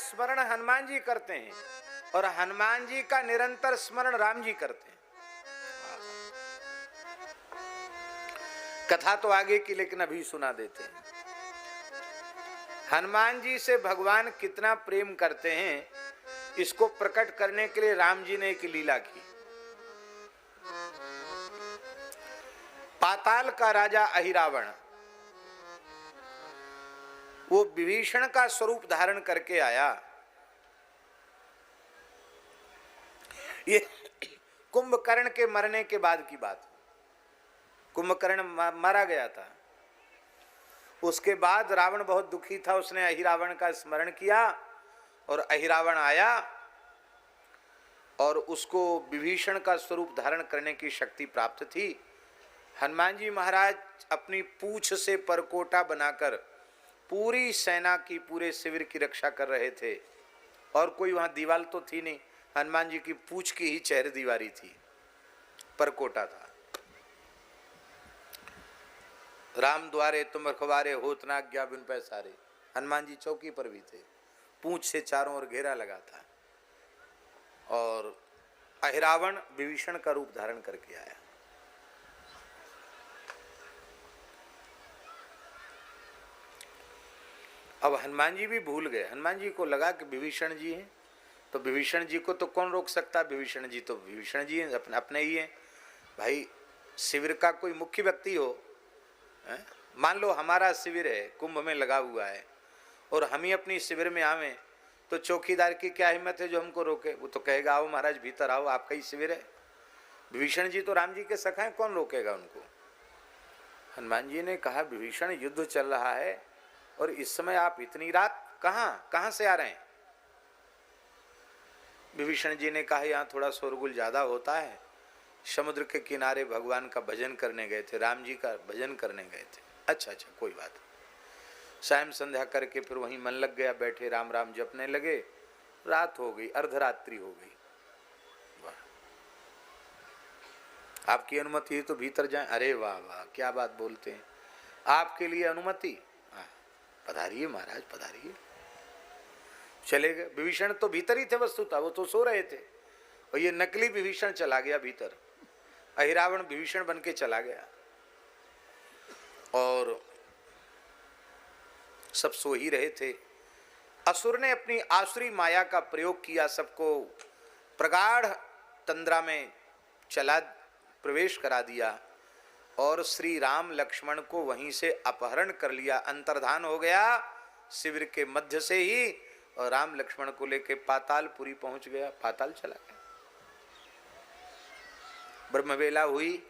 स्मरण हनुमान जी करते हैं और हनुमान जी का निरंतर स्मरण राम जी करते हैं। कथा तो आगे की, लेकिन अभी सुना देते हैं। हनुमान जी से भगवान कितना प्रेम करते हैं, इसको प्रकट करने के लिए राम जी ने एक लीला की। पाताल का राजा अहिरावण, वो विभीषण का स्वरूप धारण करके आया। ये कुंभकर्ण के मरने के बाद की बात। कुंभकर्ण मारा गया था। उसके बाद रावण बहुत दुखी था, उसने अहिरावण का स्मरण किया और अहिरावण आया और उसको विभीषण का स्वरूप धारण करने की शक्ति प्राप्त थी। हनुमान जी महाराज अपनी पूंछ से परकोटा बनाकर पूरी सेना की, पूरे शिविर की रक्षा कर रहे थे और कोई वहां दीवार तो थी नहीं, हनुमान जी की पूंछ की ही चेहरे दीवारी थी, परकोटा था। राम द्वारे तुम रखवारे होत ना आज्ञा बिन पैसारे। हनुमान जी चौकी पर भी थे, पूंछ से चारों ओर घेरा लगा था और अहिरावण विभीषण का रूप धारण करके आया। अब हनुमान जी भी भूल गए। हनुमान जी को लगा कि विभीषण जी हैं, तो विभीषण जी को तो कौन रोक सकता, विभीषण जी तो विभीषण जी हैं, अपने ही हैं। भाई शिविर का कोई मुख्य व्यक्ति हो, मान लो हमारा शिविर है, कुंभ में लगा हुआ है और हम ही अपनी शिविर में आवें, तो चौकीदार की क्या हिम्मत है जो हमको रोके। वो तो कहेगा आओ महाराज भीतर आओ, आपका ही शिविर है। विभीषण जी तो राम जी के सखा हैं, कौन रोकेगा उनको। हनुमान जी ने कहा विभीषण युद्ध चल रहा है और इस समय आप इतनी रात कहां से आ रहे हैं। विभीषण जी ने कहा यहाँ थोड़ा शोरगुल ज्यादा होता है, समुद्र के किनारे भगवान का भजन करने गए थे, राम जी का भजन करने गए थे। अच्छा कोई बात। सायं संध्या करके फिर वहीं मन लग गया, बैठे राम राम जपने लगे। रात हो गई, अर्धरात्रि हो गई। वाह, आपकी अनुमति है तो भीतर जाएं। अरे वाह वाह, क्या बात बोलते हैं, आपके लिए अनुमति। पधारिए महाराज पधारिए। चले गए। विभीषण तो भीतर ही थे वस्तुतः, वो तो सो रहे थे और ये नकली विभीषण चला गया भीतर। अहिरावण विभीषण बन के चला गया और सब सो ही रहे थे। असुर ने अपनी आसुरी माया का प्रयोग किया, सबको प्रगाढ़ तंद्रा में चला प्रवेश करा दिया और श्री राम लक्ष्मण को वहीं से अपहरण कर लिया। अंतर्धान हो गया शिविर के मध्य से ही और राम लक्ष्मण को लेके पातालपुरी पहुंच गया, पाताल चला गया। ब्रह्मवेला हुई,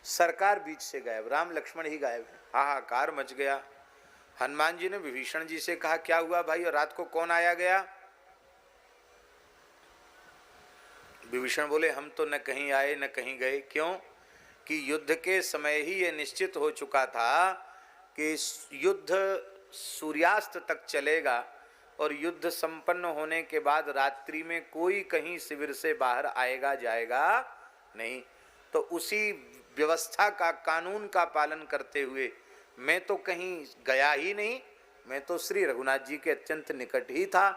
सरकार बीच से गायब, राम लक्ष्मण ही गायब है। हाहाकार मच गया। हनुमान जी ने विभीषण जी से कहा क्या हुआ भाई, और रात को कौन आया गया। विभीषण बोले हम तो न कहीं आए न कहीं गए। क्यों कि युद्ध के समय ही ये निश्चित हो चुका था कि युद्ध सूर्यास्त तक चलेगा और युद्ध संपन्न होने के बाद रात्रि में कोई कहीं शिविर से बाहर आएगा जाएगा नहीं। तो उसी व्यवस्था का, कानून का पालन करते हुए मैं तो कहीं गया ही नहीं, मैं तो श्री रघुनाथ जी के अत्यंत निकट ही था।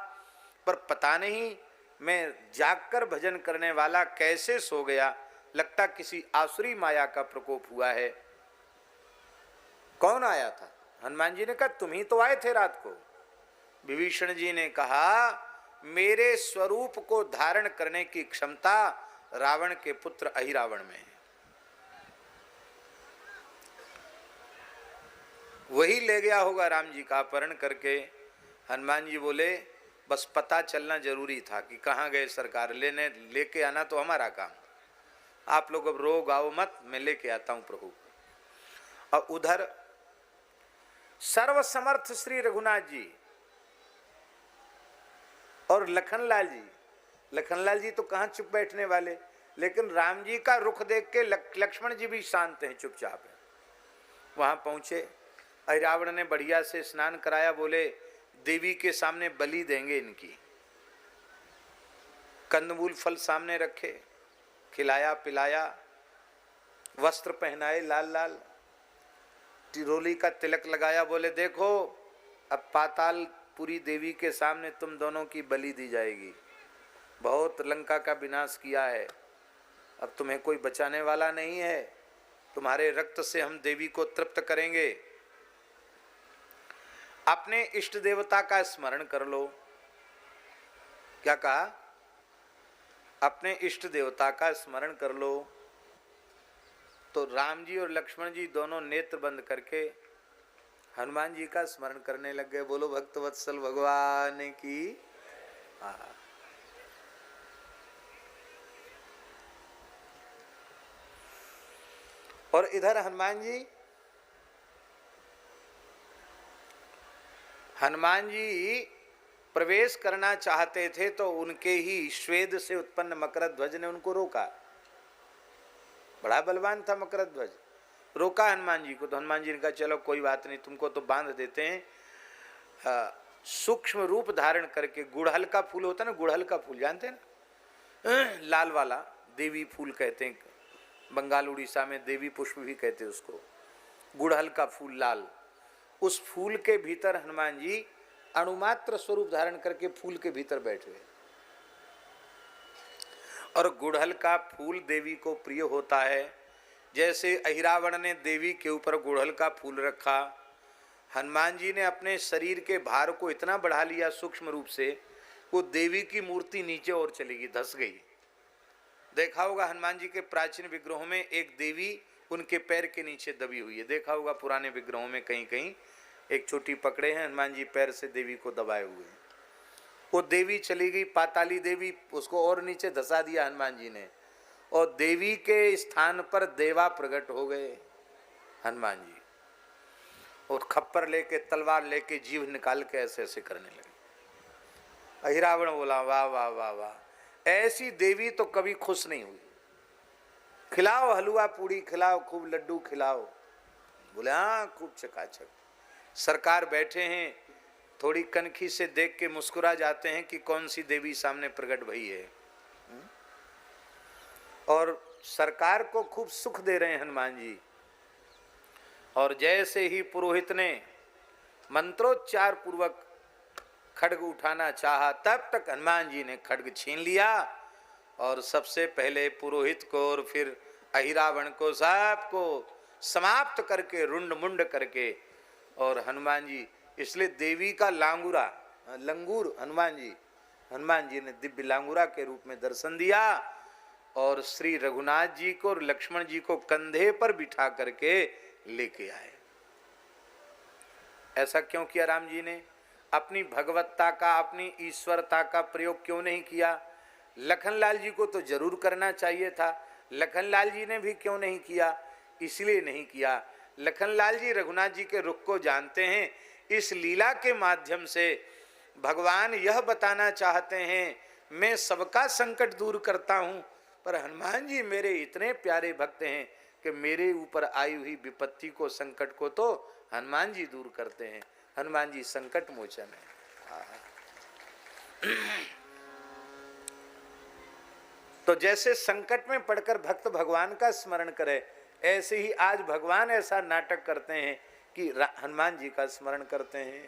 पर पता नहीं मैं जागकर भजन करने वाला कैसे सो गया, लगता किसी आसुरी माया का प्रकोप हुआ है। कौन आया था। हनुमान जी ने कहा तुम ही तो आए थे रात को। विभीषण जी ने कहा मेरे स्वरूप को धारण करने की क्षमता रावण के पुत्र अहिरावण में है, वही ले गया होगा राम जी का अपहरण करके। हनुमान जी बोले बस पता चलना जरूरी था कि कहाँ गए सरकार, लेके आना तो हमारा काम, आप लोग अब रो गाओ मत, मैं लेके आता हूं प्रभु। और उधर सर्वसमर्थ श्री रघुनाथ जी और लखनलाल जी, लखनलाल जी तो कहाँ चुप बैठने वाले, लेकिन राम जी का रुख देख के लक्ष्मण जी भी शांत हैं, चुपचाप है। वहां पहुंचे, अहिरावण ने बढ़िया से स्नान कराया, बोले देवी के सामने बलि देंगे इनकी। कंदमूल फल सामने रखे, खिलाया पिलाया, वस्त्र पहनाए लाल लाल, टिरोली का तिलक लगाया, बोले देखो अब पाताल पूरी देवी के सामने तुम दोनों की बलि दी जाएगी। बहुत लंका का विनाश किया है, अब तुम्हें कोई बचाने वाला नहीं है, तुम्हारे रक्त से हम देवी को तृप्त करेंगे। अपने इष्ट देवता का स्मरण कर लो। क्या कहा? अपने इष्ट देवता का स्मरण कर लो। तो राम जी और लक्ष्मण जी दोनों नेत्र बंद करके हनुमान जी का स्मरण करने लग गए। बोलो भक्त वत्सल भगवान की। और इधर हनुमान जी प्रवेश करना चाहते थे तो उनके ही श्वेद से उत्पन्न मकरध्वज ने उनको रोका। बड़ा बलवान था मकरध्वज, रोका हनुमान जी को। तो हनुमान जी ने कहा चलो कोई बात नहीं, तुमको तो बांध देते हैं। सूक्ष्म रूप धारण करके, गुड़हल का फूल होता है ना, गुड़हल का फूल जानते हैं ना, लाल वाला देवी फूल कहते हैं, बंगाल उड़ीसा में देवी पुष्प भी कहते हैं उसको, गुड़हल का फूल लाल। उस फूल के भीतर हनुमान जी अणुमात्र स्वरूप धारण करके फूल के भीतर बैठ गए। और गुड़हल का फूल देवी को प्रिय होता है। जैसे अहिरावण ने देवी के ऊपर गुड़हल का फूल रखा, हनुमान जी ने अपने शरीर के भार को इतना बढ़ा लिया सूक्ष्म रूप से, वो देवी की मूर्ति नीचे और चली गई, धस गई। देखा होगा हनुमान जी के प्राचीन विग्रहों में एक देवी उनके पैर के नीचे दबी हुई है। देखा होगा पुराने विग्रहों में कहीं कहीं एक छोटी पकड़े हैं, हनुमान जी पैर से देवी को दबाए हुए हैं। वो देवी चली गई, पाताली देवी, उसको और नीचे धसा दिया हनुमान जी ने, और देवी के स्थान पर देवा प्रकट हो गए हनुमान जी, और खप्पर लेके तलवार लेके जीव निकाल के ऐसे ऐसे करने लगे। अहिरावण बोला वाह वाह वाह वाह, ऐसी देवी तो कभी खुश नहीं हुई। खिलाओ हलवा पूड़ी खिलाओ, खूब लड्डू खिलाओ। बोले हाँ खूब चकाचक। सरकार बैठे हैं, थोड़ी कनखी से देख के मुस्कुरा जाते हैं कि कौन सी देवी सामने प्रकट भई है। और सरकार को खूब सुख दे रहे हैं हनुमान जी। और जैसे ही पुरोहित ने मंत्रोच्चार पूर्वक खड्ग उठाना चाहा, तब तक हनुमान जी ने खड्ग छीन लिया और सबसे पहले पुरोहित को और फिर अहिरावण को सबको समाप्त करके रुंड मुंड करके, और हनुमान जी, इसलिए देवी का लांगुरा लंगूर हनुमान जी ने दिव्य लांगुरा के रूप में दर्शन दिया और श्री रघुनाथ जी को और लक्ष्मण जी को कंधे पर बिठा करके लेके आए। ऐसा क्यों किया राम जी ने? अपनी भगवत्ता का, अपनी ईश्वरता का प्रयोग क्यों नहीं किया? लखनलाल जी को तो जरूर करना चाहिए था, लखनलाल जी ने भी क्यों नहीं किया? इसलिए नहीं किया, लखनलाल जी रघुनाथ जी के रुख को जानते हैं। इस लीला के माध्यम से भगवान यह बताना चाहते हैं मैं सबका संकट दूर करता हूँ, पर हनुमान जी मेरे इतने प्यारे भक्त हैं कि मेरे ऊपर आई हुई विपत्ति को, संकट को तो हनुमान जी दूर करते हैं। हनुमान जी संकट मोचन है। तो जैसे संकट में पड़कर भक्त भगवान का स्मरण करे, ऐसे ही आज भगवान ऐसा नाटक करते हैं कि हनुमान जी का स्मरण करते हैं।